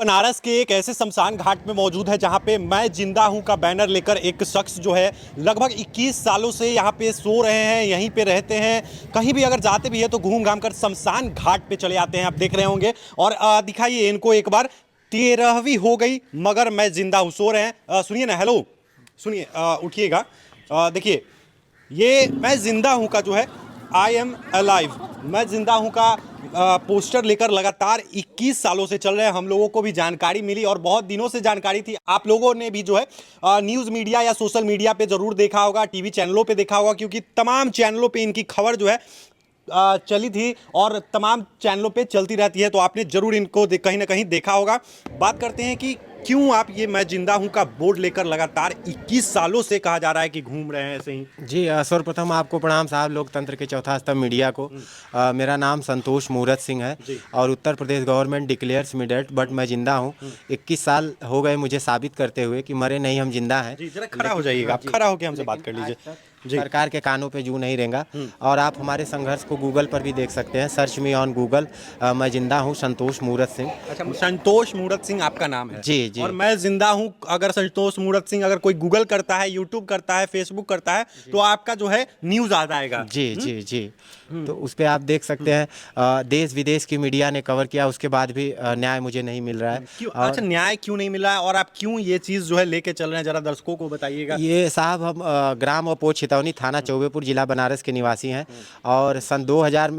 बनारस के एक ऐसे शमशान घाट में मौजूद है जहां पे मैं जिंदा हूं का बैनर लेकर एक शख्स जो है लगभग 21 सालों से यहां पे सो रहे हैं, यहीं पे रहते हैं। कहीं भी अगर जाते भी है तो घूम घाम कर शमशान घाट पे चले आते हैं। आप देख रहे होंगे और दिखाइए इनको एक बार। 13वीं हो गई मगर मैं जिंदा हूं, सो रहे हैं। सुनिए ना, हेलो सुनिए, उठिएगा। देखिए ये मैं जिंदा हूं का जो है आई एम अलाइव, मैं जिंदा हूं का पोस्टर लेकर लगातार 21 सालों से चल रहे हैं। हम लोगों को भी जानकारी मिली और बहुत दिनों से जानकारी थी। आप लोगों ने भी जो है न्यूज़ मीडिया या सोशल मीडिया पे ज़रूर देखा होगा, टीवी चैनलों पे देखा होगा, क्योंकि तमाम चैनलों पे इनकी खबर जो है चली थी और तमाम चैनलों पे चलती रहती है। तो आपने ज़रूर इनको कहीं ना कहीं देखा होगा। बात करते हैं कि क्यों आप ये मैं जिंदा हूं का बोर्ड लेकर लगातार 21 सालों से कहा जा रहा है कि घूम रहे हैं ऐसे ही। जी सर्वप्रथम आपको प्रणाम साहब, लोकतंत्र के चौथा स्तंभ मीडिया को। मेरा नाम संतोष मूरत सिंह है और Uttar Pradesh government declares me dead but मैं जिंदा हूँ। 21 साल हो गए मुझे साबित करते हुए कि मरे नहीं, हम जिंदा हैं। जी जरा खड़ा हो जाइएगा, आप खड़ा होकर हमसे बात कर लीजिए। सरकार के कानों पे जू नहीं रहेगा। और आप हमारे संघर्ष को गूगल पर भी देख सकते हैं, सर्च मी ऑन गूगल। मैं जिंदा हूँ, संतोष मूरत सिंह। अच्छा, संतोष मूरत सिंह आपका नाम है? जी जी। और मैं जिंदा हूँ अगर संतोष मूरत सिंह अगर कोई गूगल करता है, यूट्यूब करता है, फेसबुक करता है तो आपका जो है न्यूज़ आ जाएगा। जी जी जी। तो उस पर आप देख सकते हैं, देश विदेश की मीडिया ने कवर किया, उसके बाद भी न्याय मुझे नहीं मिल रहा है। क्यों? अच्छा, न्याय क्यों नहीं मिला है और आप क्यों ये चीज़ जो है लेके चल रहे हैं, जरा दर्शकों को बताइएगा। ये साहब हम ग्राम अपोच छितौनी, थाना चौबेपुर, जिला बनारस के निवासी हैं और सन 2000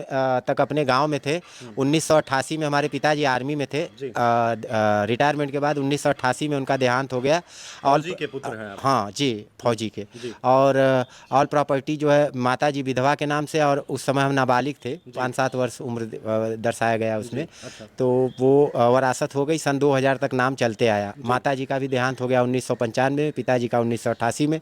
तक अपने गांव में थे। 1988 में हमारे पिताजी आर्मी में थे। रिटायरमेंट के बाद 1988 में उनका देहांत हो गया। और फौजी के पुत्र हैं आप? हाँ जी, फौजी के। और ऑल प्रॉपर्टी जो है माता जी विधवा के नाम से, और उस समय हम नाबालिग थे, 5-7 वर्ष उम्र दर्शाया गया उसमें। अच्छा। तो वो वरासत हो गई। सन 2000 तक नाम चलते आया। माता जी का भी देहांत हो गया 1995 में, पिताजी का 1988 में।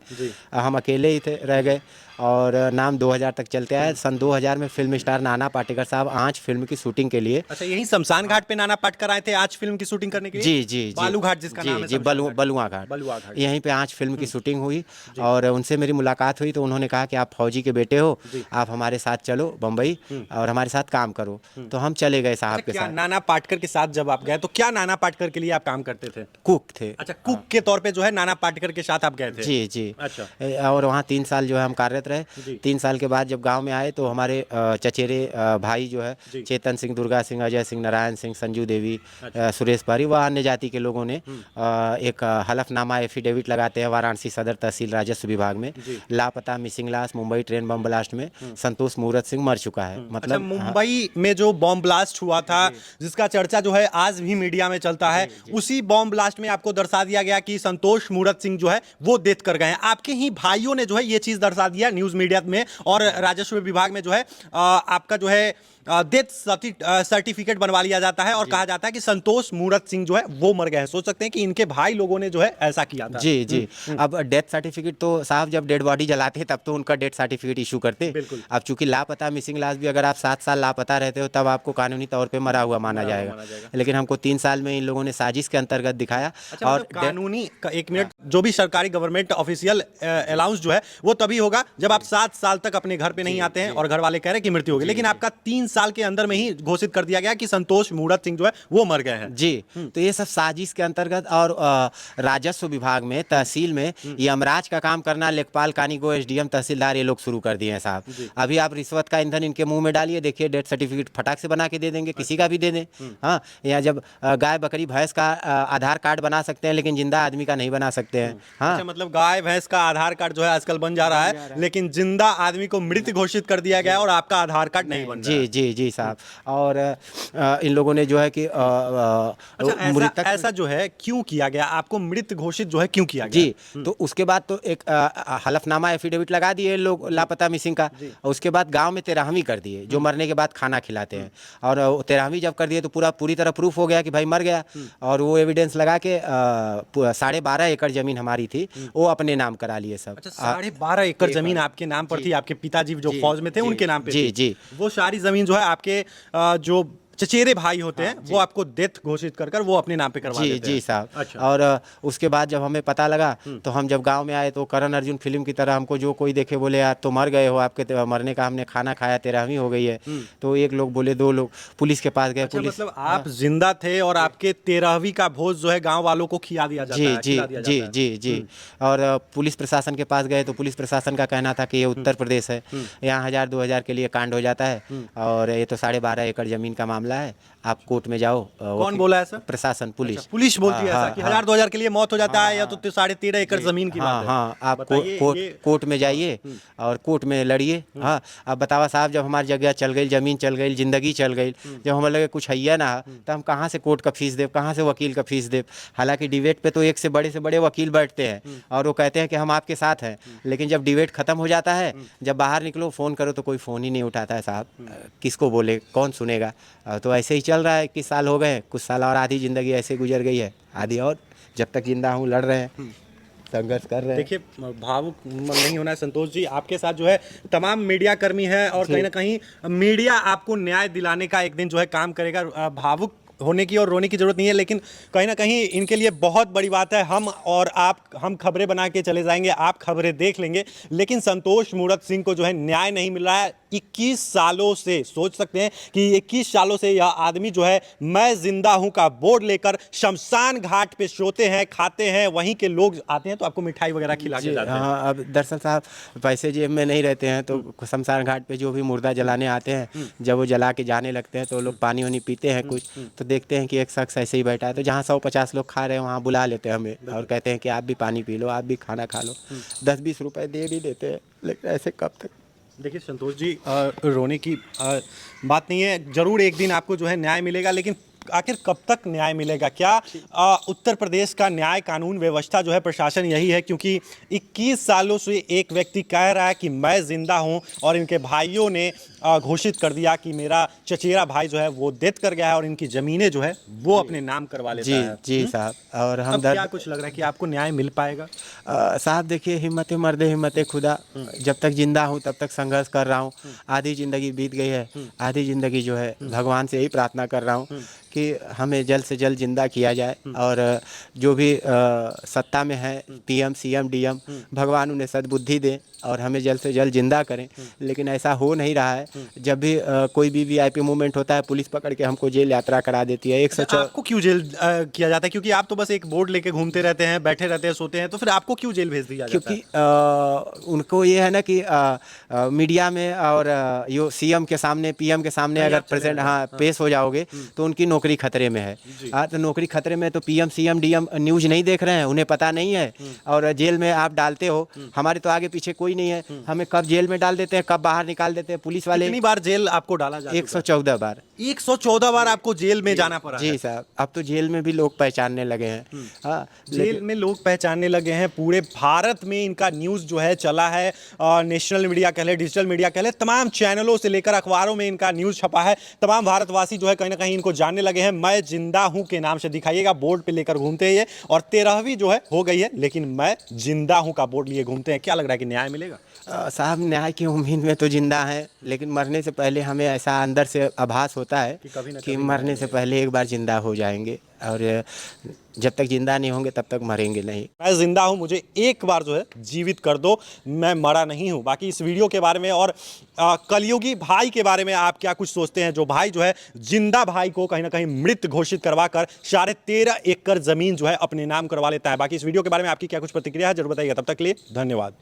हम अकेले ही थे, रह गए और नाम 2000 तक चलते आए। सन 2000 में फिल्म स्टार नाना पाटेकर साहब आंच फिल्म की शूटिंग के लिए। अच्छा, यही शमशान घाट पे नाना पाटेकर आए थे आज फिल्म की शूटिंग करने के लिए? जी जी जी। बालू घाट जिसका नाम है? जी बलुआ घाट। बलुआ घाट। यहीं पे आंच फिल्म की शूटिंग हुई और उनसे मेरी मुलाकात हुई तो उन्होंने कहा कि आप फौजी के बेटे हो, आप हमारे साथ चलो बम्बई और हमारे साथ काम करो। तो हम चले गए साहब के साथ। नाना पाटेकर के साथ जब आप गए तो क्या नाना पाटेकर के लिए आप काम करते थे? कुक थे। अच्छा, कुक के तौर पे जो है नाना पाटेकर के साथ आप गए थे? जी जी। अच्छा। और वहाँ 3 साल जो है हम कार्यरत रहे। 3 साल के बाद जब गांव में आए तो हमारे चचेरे भाई जो है चेतन सिंह, दुर्गा सिंह, अजय सिंह, नारायण सिंह, संजू देवी, सुरेश पारी व अन्य जाति के लोगों ने एक हलफनामा एफिडेविट लगाते हैं वाराणसी सदर तहसील राजस्व विभाग में। लापता मिसिंग लाश मुंबई ट्रेन बम ब्लास्ट में संतोष मूरत सिंह मर चुका है। मतलब मुंबई में जो बॉम्ब ब्लास्ट हुआ था जिसका चर्चा जो है आज भी मीडिया में चलता है, उसी बॉम्ब ब्लास्ट में आपको दर्शा दिया गया कि संतोष मूरत सिंह जो है वो डेथ कर गए हैं। आपके ही भाइयों ने जो है ये चीज दर्शा दिया न्यूज मीडिया में और राजस्व विभाग में जो है आपका जो है डेथ सर्टिफिकेट बनवा लिया जाता है और कहा जाता है कि संतोष मूरत सिंह जो है वो मर गए हैं। सोच सकते हैं कि इनके भाई लोगों ने जो है ऐसा किया था। जी जी। अब डेथ सर्टिफिकेट तो साहब जब डेड बॉडी जलाते हैं तब तो उनका डेथ सर्टिफिकेट इशू करते हैं। अब चूंकि लापता मिसिंग लाश भी अगर आप 7 साल लापता रहते हो तब आपको कानूनी तौर पे मरा हुआ माना जाएगा। लेकिन हमको 3 साल में इन लोगों ने साजिश के अंतर्गत दिखाया। अच्छा, और कानूनी एक मिनट, जो भी सरकारी गवर्नमेंट ऑफिशियल अलाउंस जो है वो तभी होगा जब आप 7 साल तक अपने घर पे नहीं आते हैं और घर वाले कह रहे हैं कि मृत्यु हो गई, लेकिन आपका 3 साल के अंदर में ही घोषित कर दिया गया कि संतोष मूरत सिंह जो है वो मर गए हैं। जी। तो ये सब साजिश के अंतर्गत और राजस्व विभाग में तहसील में यमराज का काम करना, लेखपाल, कानीगो, एसडीएम, तहसीलदार ये लोग शुरू कर दिए हैं साहब। अभी आप रिश्वत का ईंधन इनके मुंह में डालिए, देखिए डेथ सर्टिफिकेट फटाक से बना के दे देंगे, किसी का भी दे दें। हाँ, या जब गाय बकरी भैंस का आधार कार्ड बना सकते हैं लेकिन जिंदा आदमी का नहीं बना सकते हैं। हाँ, अच्छा, मतलब गाय भैंस का आधार कार्ड जो है आजकल बन जा रहा है लेकिन जिंदा आदमी को मृत घोषित कर दिया गया और आपका आधार कार्ड नहीं बन रहा है। जी जी जी साहब। और इन लोगों ने जो है कि मृतक ऐसा जो है क्यों किया गया, आपको मृत घोषित जो है क्यों किया गया? जी। तो उसके बाद तो एक हलफनामा एफिडेविट लगा दिए लोग लापता मिसिंग का। उसके बाद गांव में 13वीं कर दिए, जो मरने के बाद खाना खिलाते हैं। और 13वीं जब कर दिए तो पूरी तरह प्रूफ हो गया कि भाई मर गया। और वो एविडेंस लगा के 12.5 एकड़ जमीन हमारी थी वो अपने नाम करा लिए सब। अच्छा, 12.5 एकड़ जमीन आपके नाम पर थी, आपके पिताजी जो फौज में थे उनके नाम पे? जी जी। वो सारी जमीन जो है आपके जो चचेरे भाई होते हैं वो आपको डेथ घोषित कर वो अपने नाम पे करवा जी देते हैं। जी साहब। अच्छा। और उसके बाद जब हमें पता लगा तो हम जब गांव में आए तो करण अर्जुन फिल्म की तरह हमको जो कोई देखे बोले यार तो मर गए हो, आपके मरने का हमने खाना खाया 13वीं हो गई है। तो एक लोग बोले, 2 लोग पुलिस के पास गए। अच्छा, पुलिस मतलब आप जिंदा थे और आपके 13वीं का भोज जो है गांव वालों को खिला दिया जाता जी है, जी खिला दिया जी जाता है। जी जी। और पुलिस प्रशासन के पास गए तो पुलिस प्रशासन का कहना था कि ये उत्तर प्रदेश है, यहाँ 1000-2000 के लिए कांड हो जाता है और ये तो 12.5 एकड़ जमीन का मामला है, आप कोर्ट में जाओ। कौन बोला है सर? प्रशासन, पुलिस। अच्छा, पुलिस बोलती है ऐसा कि 1000-2000 के लिए मौत हो जाता है या तो 13.5 एकड़ जमीन की बात हाँ है। हाँ, आप बताइए ये। कोर्ट में जाइए और कोर्ट में लड़िए। हाँ, अब बतावा साहब, जब हमारी जगह चल गई, ज़मीन चल गई, ज़िंदगी चल गई, जब हमें लगे कुछ हैया ना तो हम कहाँ से कोर्ट का फीस देव, कहाँ से वकील का फीस देव। हालांकि डिबेट पे तो एक से बड़े वकील बैठते हैं और वो कहते हैं कि हम आपके साथ हैं, लेकिन जब डिबेट खत्म हो जाता है, जब बाहर निकलो फ़ोन करो तो कोई फ़ोन ही नहीं उठाता है साहब। किसको बोले, कौन सुनेगा। तो ऐसे ही चल रहा है, 21 साल हो गए, कुछ साल और आधी ज़िंदगी ऐसे गुजर गई है, आधी और जब तक जिंदा हूँ लड़ रहे हैं, संघर्ष कर रहे हैं। देखिए, भावुक नहीं होना है संतोष जी, आपके साथ जो है तमाम मीडिया कर्मी है और कहीं ना कहीं मीडिया आपको न्याय दिलाने का एक दिन जो है काम करेगा। भावुक होने की और रोने की जरूरत नहीं है, लेकिन कहीं ना कहीं इनके लिए बहुत बड़ी बात है। हम खबरें बना के चले जाएंगे, आप खबरें देख लेंगे, लेकिन संतोष मूरत सिंह को जो है न्याय नहीं मिल रहा है 21 सालों से। सोच सकते हैं कि 21 सालों से यह आदमी जो है मैं जिंदा हूं का बोर्ड लेकर शमशान घाट पे सोते हैं, खाते हैं, वहीं के लोग आते हैं तो आपको मिठाई वगैरह खिला के जाते हैं। हाँ, अब दरअसल साहब पैसे जेब में नहीं रहते हैं तो शमशान घाट पे जो भी मुर्दा जलाने आते हैं, जब वो जला के जाने लगते हैं तो लोग पानी वानी पीते हैं कुछ, तो देखते हैं कि एक शख्स ऐसे ही बैठा है, तो जहाँ 150 लोग खा रहे हैं वहाँ बुला लेते हैं हमें और कहते हैं कि आप भी पानी पी लो, आप भी खाना खा लो। 10-20 रुपए दे भी देते हैं, लेकिन ऐसे कब तक। देखिए संतोष जी, रोने की बात नहीं है, जरूर एक दिन आपको जो है न्याय मिलेगा, लेकिन आखिर कब तक न्याय मिलेगा? क्या उत्तर प्रदेश का न्याय कानून व्यवस्था जो है, प्रशासन यही है? क्योंकि 21 सालों से एक व्यक्ति कह रहा है कि मैं जिंदा हूं और इनके भाइयों ने घोषित कर दिया कि मेरा चचेरा भाई जो है वो डेथ कर गया है और इनकी जमीनें जो है वो अपने नाम करवा लेता है। जी साहब। और हम क्या कुछ लग रहा है कि आपको न्याय मिल पाएगा? साहब देखिए, हिम्मत मर्दे हिम्मत खुदा, जब तक जिंदा हूँ तब तक संघर्ष कर रहा हूँ। आधी जिंदगी बीत गई है, आधी जिंदगी जो है भगवान से यही प्रार्थना कर रहा हूँ कि हमें जल्द से जल्द जिंदा किया जाए और जो भी सत्ता में है, पीएम सीएम डीएम, भगवान उन्हें सद्बुद्धि दें और हमें जल्द से जल्द जिंदा करें। लेकिन ऐसा हो नहीं रहा है। जब भी कोई भी वीआईपी मूवमेंट होता है, पुलिस पकड़ के हमको जेल यात्रा करा देती है। आपको क्यों जेल किया जाता है? क्योंकि आप तो बस एक बोर्ड लेके घूमते रहते हैं, बैठे रहते हैं, सोते हैं, तो फिर आपको क्यों जेल भेज दिया जाता है? क्योंकि उनको ये है ना कि मीडिया में और यो सीएम के सामने, पीएम के सामने अगर प्रेजेंट पेश हो जाओगे तो उनकी नौकरी खतरे में है। तो नौकरी खतरे में तो पीएम सीएम डीएम न्यूज नहीं देख रहे हैं, उन्हें पता नहीं है और जेल में आप डालते हो। हमारे तो आगे पीछे कोई नहीं है, हमें कब जेल में डाल देते हैं, कब बाहर निकाल देते हैं पुलिस वाले। कितनी बार जेल आपको डाला जा चुका है? 114 बार। 114 बार आपको जेल में जाना पड़ा है? जी साहब, अब तो जेल में भी लोग पहचानने लगे हैं। हाँ, जेल में लोग पहचानने लगे हैं। पूरे भारत में इनका न्यूज़ जो है चला है, नेशनल मीडिया कह ले, डिजिटल मीडिया कह ले, तमाम चैनलों से लेकर अखबारों में इनका न्यूज़ छपा है। तमाम भारतवासी जो है कहीं ना कहीं इनको जानने लगे हैं। मैं जिंदा हूं के नाम से दिखाइएगा बोर्ड पे लेकर घूमते हैं ये, और 13वीं जो है हो गई है, लेकिन मैं जिंदा हूं का बोर्ड लिए घूमते हैं। क्या लग रहा है कि न्याय मिलेगा? साहब न्याय की उम्मीद में तो जिंदा है, लेकिन मरने से पहले हमें ऐसा अंदर से आभास होता है कि मरने से पहले एक बार जिंदा हो जाएंगे और जब तक जिंदा नहीं होंगे तब तक मरेंगे नहीं। मैं जिंदा हूं, मुझे एक बार जो है जीवित कर दो, मैं मरा नहीं हूं। बाकी इस वीडियो के बारे में और कलयुगी भाई के बारे में आप क्या कुछ सोचते हैं, जो भाई जो है जिंदा भाई को कहीं ना कहीं मृत घोषित करवा कर 13.5 एकड़ जमीन जो है अपने नाम करवा लेता है? बाकी इस वीडियो के बारे में आपकी क्या कुछ प्रतिक्रिया है, जरूर बताइएगा। तब तक के लिए धन्यवाद।